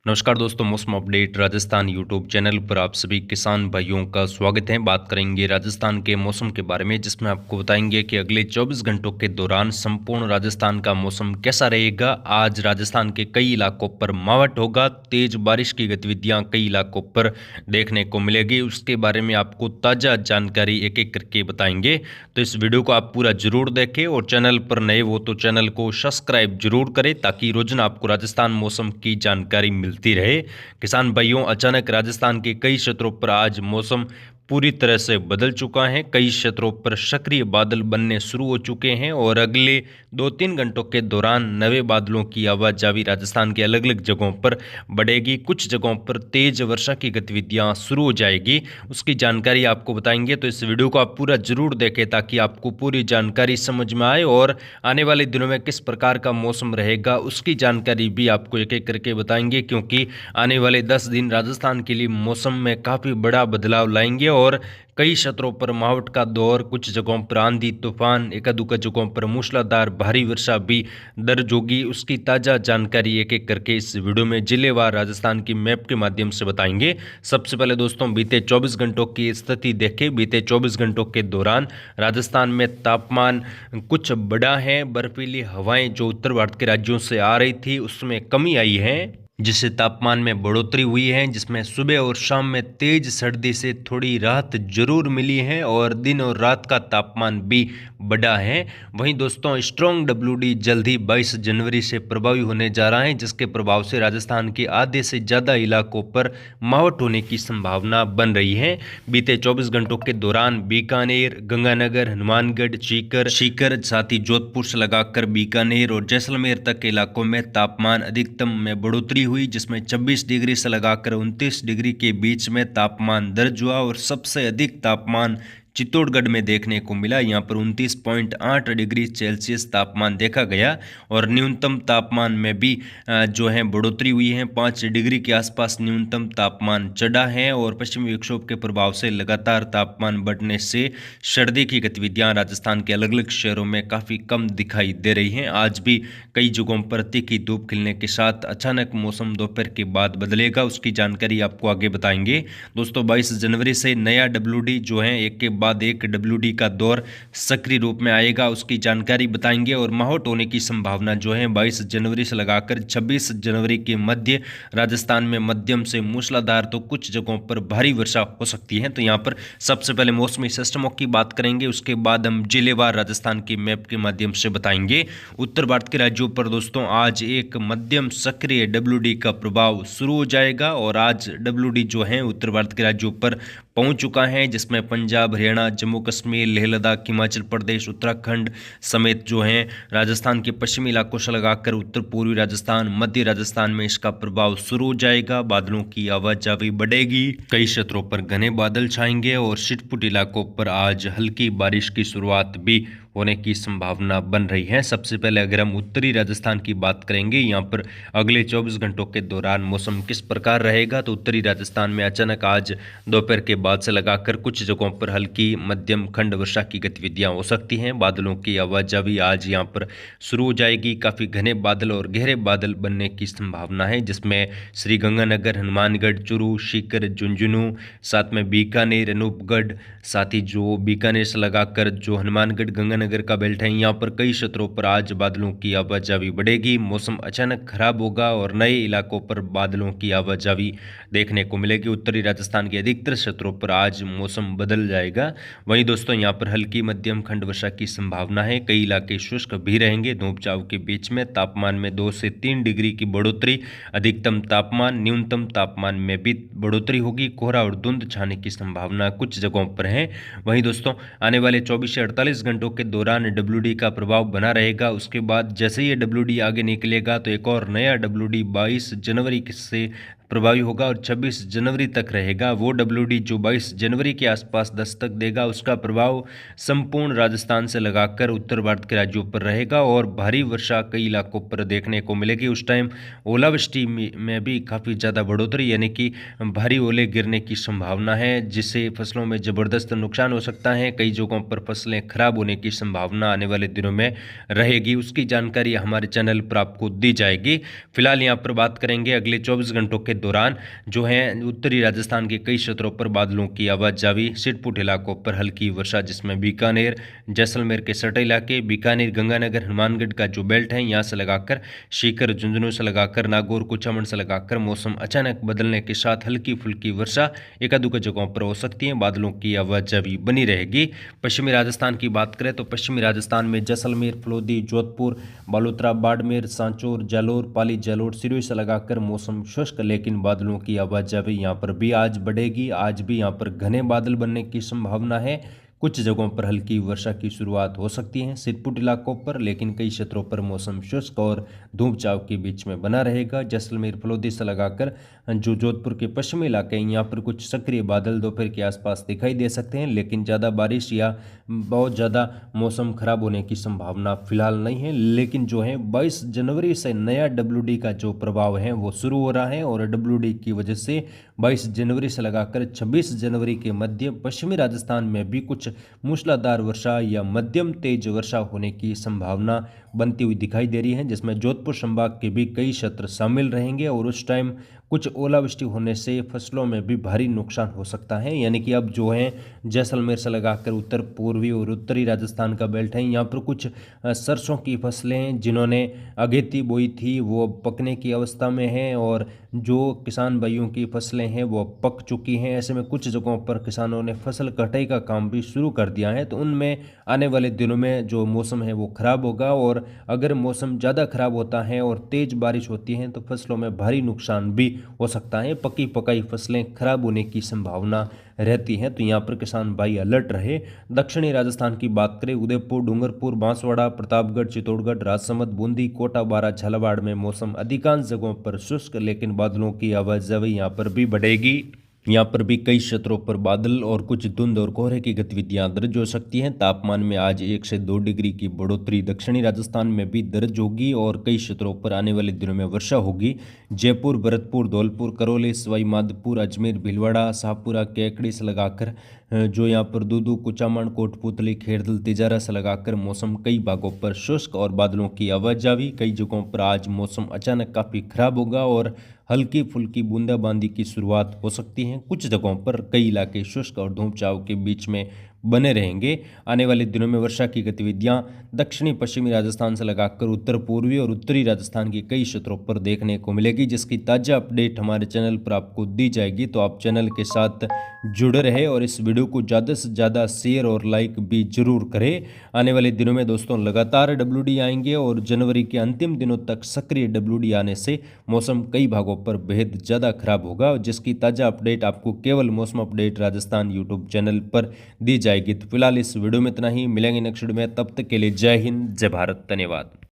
नमस्कार दोस्तों, मौसम अपडेट राजस्थान यूट्यूब चैनल पर आप सभी किसान भाइयों का स्वागत है। बात करेंगे राजस्थान के मौसम के बारे में, जिसमें आपको बताएंगे कि अगले 24 घंटों के दौरान संपूर्ण राजस्थान का मौसम कैसा रहेगा। आज राजस्थान के कई इलाकों पर मावठ होगा, तेज बारिश की गतिविधियां कई इलाकों पर देखने को मिलेगी। उसके बारे में आपको ताज़ा जानकारी एक एक करके बताएंगे, तो इस वीडियो को आप पूरा जरूर देखें और चैनल पर नए हो तो चैनल को सब्सक्राइब जरूर करें, ताकि रोजाना आपको राजस्थान मौसम की जानकारी मिलती रहे। किसान भाइयों, अचानक राजस्थान के कई क्षेत्रों पर आज मौसम पूरी तरह से बदल चुका है। कई क्षेत्रों पर सक्रिय बादल बनने शुरू हो चुके हैं और अगले 2-3 घंटों के दौरान नए बादलों की आवाजावी राजस्थान के अलग अलग जगहों पर बढ़ेगी। कुछ जगहों पर तेज वर्षा की गतिविधियां शुरू हो जाएगी, उसकी जानकारी आपको बताएंगे। तो इस वीडियो को आप पूरा जरूर देखें, ताकि आपको पूरी जानकारी समझ में आए और आने वाले दिनों में किस प्रकार का मौसम रहेगा उसकी जानकारी भी आपको एक एक करके बताएंगे, क्योंकि आने वाले 10 दिन राजस्थान के लिए मौसम में काफ़ी बड़ा बदलाव लाएंगे और कई क्षेत्रों पर मावठ का दौर, कुछ जगहों पर आंधी तूफान, एकादुका जगहों पर मूसलाधार भारी वर्षा भी दर्ज होगी। उसकी ताज़ा जानकारी एक एक करके इस वीडियो में जिलेवार राजस्थान की मैप के माध्यम से बताएंगे। सबसे पहले दोस्तों, बीते 24 घंटों की स्थिति देखें। बीते 24 घंटों के दौरान राजस्थान में तापमान कुछ बढ़ा है। बर्फीली हवाएं जो उत्तर भारत के राज्यों से आ रही थी उसमें कमी आई है, जिससे तापमान में बढ़ोतरी हुई है, जिसमें सुबह और शाम में तेज सर्दी से थोड़ी राहत जरूर मिली है और दिन और रात का तापमान भी बढ़ा है। वहीं दोस्तों, स्ट्रॉन्ग डब्ल्यूडी जल्द ही 22 जनवरी से प्रभावी होने जा रहा है, जिसके प्रभाव से राजस्थान के आधे से ज़्यादा इलाकों पर मावठ होने की संभावना बन रही है। बीते 24 घंटों के दौरान बीकानेर, गंगानगर, हनुमानगढ़, सीकर साथ ही जोधपुर से लगाकर बीकानेर और जैसलमेर तक के इलाकों में तापमान अधिकतम में बढ़ोतरी हुई, जिसमें 26 डिग्री से लगाकर 29 डिग्री के बीच में तापमान दर्ज हुआ और सबसे अधिक तापमान चित्तौड़गढ़ में देखने को मिला। यहाँ पर 29.8 डिग्री सेल्सियस तापमान देखा गया और न्यूनतम तापमान में भी जो है बढ़ोतरी हुई है। 5 डिग्री के आसपास न्यूनतम तापमान चढ़ा है और पश्चिमी विक्षोभ के प्रभाव से लगातार तापमान बढ़ने से सर्दी की गतिविधियां राजस्थान के अलग अलग शहरों में काफ़ी कम दिखाई दे रही हैं। आज भी कई जगहों पर तीखी धूप खिलने के साथ अचानक मौसम दोपहर के बाद बदलेगा, उसकी जानकारी आपको आगे बताएंगे। दोस्तों, 22 जनवरी से नया डब्ल्यूडी जो है एक के बाद एक डब्ल्यूडी का दौर सक्रिय रूप में आएगा, उसकी जानकारी बताएंगे। और मावठ होने की संभावना जो है 22 जनवरी से लगाकर 26 जनवरी के मध्य राजस्थान में मध्यम से मूसलाधार तो कुछ जगहों पर भारी वर्षा हो सकती है। तो यहाँ पर सबसे पहले मौसमी सिस्टमों की बात करेंगे, उसके बाद हम जिलेवार राजस्थान की मैप के माध्यम से बताएंगे। उत्तर भारत के राज्यों पर दोस्तों आज एक मध्यम सक्रिय डब्ल्यूडी का प्रभाव शुरू हो जाएगा और आज डब्ल्यूडी जो है उत्तर भारत के राज्यों पर पहुंच चुका है, जिसमें पंजाब, हरियाणा, जम्मू कश्मीर, लेह लद्दाख, हिमाचल प्रदेश, उत्तराखंड समेत जो है राजस्थान के पश्चिमी इलाकों से लगाकर उत्तर पूर्वी राजस्थान, मध्य राजस्थान में इसका प्रभाव शुरू हो जाएगा। बादलों की आवाजाही बढ़ेगी, कई क्षेत्रों पर घने बादल छाएंगे और छिटपुट इलाकों पर आज हल्की बारिश की शुरुआत भी होने की संभावना बन रही है। सबसे पहले अगर हम उत्तरी राजस्थान की बात करेंगे, यहाँ पर अगले 24 घंटों के दौरान मौसम किस प्रकार रहेगा, तो उत्तरी राजस्थान में अचानक आज दोपहर के बाद से लगाकर कुछ जगहों पर हल्की मध्यम खंड वर्षा की गतिविधियां हो सकती हैं। बादलों की आवाजाही आज यहाँ पर शुरू हो जाएगी। काफ़ी घने बादल और गहरे बादल बनने की संभावना है, जिसमें श्रीगंगानगर, हनुमानगढ़, चूरू, सीकर, झुंझुनू, साथ में बीकानेर, अनूपगढ़, साथ ही जो बीकानेर से लगाकर जो हनुमानगढ़ गंगानगर का बेल्ट है, यहाँ पर कई क्षेत्रों पर आज बादलों की आवाजाही बढ़ेगी। मौसम अचानक खराब होगा और नए इलाकों पर बादलों की आवाजाही देखने को मिलेगी। उत्तरी राजस्थान के अधिकतर क्षेत्रों पर आज मौसम बदल जाएगा। वहीं दोस्तों, यहाँ पर हल्की मध्यम खंड वर्षा की संभावना है। कई इलाके शुष्क भी रहेंगे। धूप छांव के बीच में तापमान में 2 से 3 डिग्री की बढ़ोतरी, अधिकतम तापमान, न्यूनतम तापमान में भी बढ़ोतरी होगी। कोहरा और धुंध छाने की संभावना कुछ जगहों पर है। वहीं दोस्तों, आने वाले 24 से 48 घंटों के दौरान डब्ल्यूडी का प्रभाव बना रहेगा। उसके बाद जैसे ही डब्ल्यूडी आगे निकलेगा तो एक और नया डब्ल्यूडी 22 जनवरी से प्रभावी होगा और 26 जनवरी तक रहेगा। वो WD जो 22 जनवरी के आसपास दस्तक देगा, उसका प्रभाव संपूर्ण राजस्थान से लगाकर उत्तर भारत के राज्यों पर रहेगा और भारी वर्षा कई इलाकों पर देखने को मिलेगी। उस टाइम ओलावृष्टि में भी काफ़ी ज़्यादा बढ़ोतरी यानी कि भारी ओले गिरने की संभावना है, जिससे फसलों में ज़बरदस्त नुकसान हो सकता है। कई जगहों पर फसलें खराब होने की संभावना आने वाले दिनों में रहेगी। उसकी जानकारी हमारे चैनल पर आपको दी जाएगी। फिलहाल यहाँ पर बात करेंगे अगले 24 घंटों के दौरान जो है उत्तरी राजस्थान के कई क्षेत्रों पर बादलों की आवाजावी, छिटपुट इलाकों पर हल्की वर्षा, जिसमें बीकानेर, जैसलमेर के सटे इलाके, बीकानेर, गंगानगर, हनुमानगढ़ का जो बेल्ट है यहाँ से लगाकर सीकर, झुंझुनू से लगाकर नागौर, कुचामन से लगाकर मौसम अचानक बदलने के साथ हल्की फुल्की वर्षा एक आध जगहों पर हो सकती है। बादलों की आवाजावी बनी रहेगी। पश्चिमी राजस्थान की बात करें तो पश्चिमी राजस्थान में जैसलमेर, फलोदी, जोधपुर, बालोतरा, बाड़मेर, सांचौर, जालोर, पाली, जालोर, सिरोही से लगाकर मौसम शुष्क लेकिन बादलों की आवाजावी यहाँ पर भी आज बढ़ेगी। आज भी यहाँ पर घने बादल बनने की संभावना है। कुछ जगहों पर हल्की वर्षा की शुरुआत हो सकती है छिटपुट इलाकों पर, लेकिन कई क्षेत्रों पर मौसम शुष्क और धूप छांव के बीच में बना रहेगा। जैसलमेर, फलोदी से लगाकर जो जोधपुर के पश्चिमी इलाके हैं यहाँ पर कुछ सक्रिय बादल दोपहर के आसपास दिखाई दे सकते हैं, लेकिन ज़्यादा बारिश या बहुत ज़्यादा मौसम खराब होने की संभावना फिलहाल नहीं है। लेकिन जो है 22 जनवरी से नया WD का जो प्रभाव है वो शुरू हो रहा है और WD की वजह से 22 जनवरी से लगाकर 26 जनवरी के मध्य पश्चिमी राजस्थान में भी कुछ मूसलाधार वर्षा या मध्यम तेज वर्षा होने की संभावना बनती हुई दिखाई दे रही है, जिसमें जोधपुर संभाग के भी कई क्षेत्र शामिल रहेंगे और उस टाइम कुछ ओलावृष्टि होने से फसलों में भी भारी नुकसान हो सकता है। यानी कि अब जो है जैसलमेर से लगाकर उत्तर पूर्वी और उत्तरी राजस्थान का बेल्ट है, यहाँ पर कुछ सरसों की फसलें जिन्होंने अगेती बोई थी वो पकने की अवस्था में है और जो किसान भाइयों की फसलें हैं वो पक चुकी हैं। ऐसे में कुछ जगहों पर किसानों ने फसल कटाई का काम भी शुरू कर दिया है, तो उनमें आने वाले दिनों में जो मौसम है वो खराब होगा और अगर मौसम ज़्यादा खराब होता है और तेज़ बारिश होती है तो फसलों में भारी नुकसान भी हो सकता है। पकी पकाई फसलें खराब होने की संभावना रहती है, तो यहाँ पर किसान भाई अलर्ट रहे। दक्षिणी राजस्थान की बात करें, उदयपुर, डूंगरपुर, बांसवाड़ा, प्रतापगढ़, चित्तौड़गढ़, राजसमंद, बूंदी, कोटा, बारा, झालावाड़ में मौसम अधिकांश जगहों पर शुष्क लेकिन बादलों की आवाजाही यहाँ पर भी बढ़ेगी। यहाँ पर भी कई क्षेत्रों पर बादल और कुछ धुंध और कोहरे की गतिविधियां दर्ज हो सकती हैं। तापमान में आज 1 से 2 डिग्री की बढ़ोतरी दक्षिणी राजस्थान में भी दर्ज होगी और कई क्षेत्रों पर आने वाले दिनों में वर्षा होगी। जयपुर, भरतपुर, धौलपुर, करौली, सवाई माधोपुर, अजमेर, भीलवाड़ा, शाहपुरा, केकड़ी से लगाकर जो यहाँ पर दूदू, कुचामन, कोटपुतली, खेड़दल, तिजारा से लगाकर मौसम कई भागों पर शुष्क और बादलों की आवाजाही। कई जगहों पर आज मौसम अचानक काफ़ी खराब होगा और हल्की फुल्की बूंदाबांदी की शुरुआत हो सकती है। कुछ जगहों पर कई इलाके शुष्क और धूप छांव के बीच में बने रहेंगे। आने वाले दिनों में वर्षा की गतिविधियां दक्षिणी पश्चिमी राजस्थान से लगाकर उत्तर पूर्वी और उत्तरी राजस्थान के कई क्षेत्रों पर देखने को मिलेगी, जिसकी ताज़ा अपडेट हमारे चैनल पर आपको दी जाएगी। तो आप चैनल के साथ जुड़े रहे और इस वीडियो को ज़्यादा से ज़्यादा शेयर और लाइक भी जरूर करें। आने वाले दिनों में दोस्तों लगातार WD आएंगे और जनवरी के अंतिम दिनों तक सक्रिय WD आने से मौसम कई भागों पर बेहद ज़्यादा खराब होगा, जिसकी ताज़ा अपडेट आपको केवल मौसम अपडेट राजस्थान यूट्यूब चैनल पर दी जाएगी। तो फिलहाल इस वीडियो में इतना ही, मिलेंगे नेक्स्ट वीडियो में, तब तक के लिए जय हिंद, जय भारत, धन्यवाद।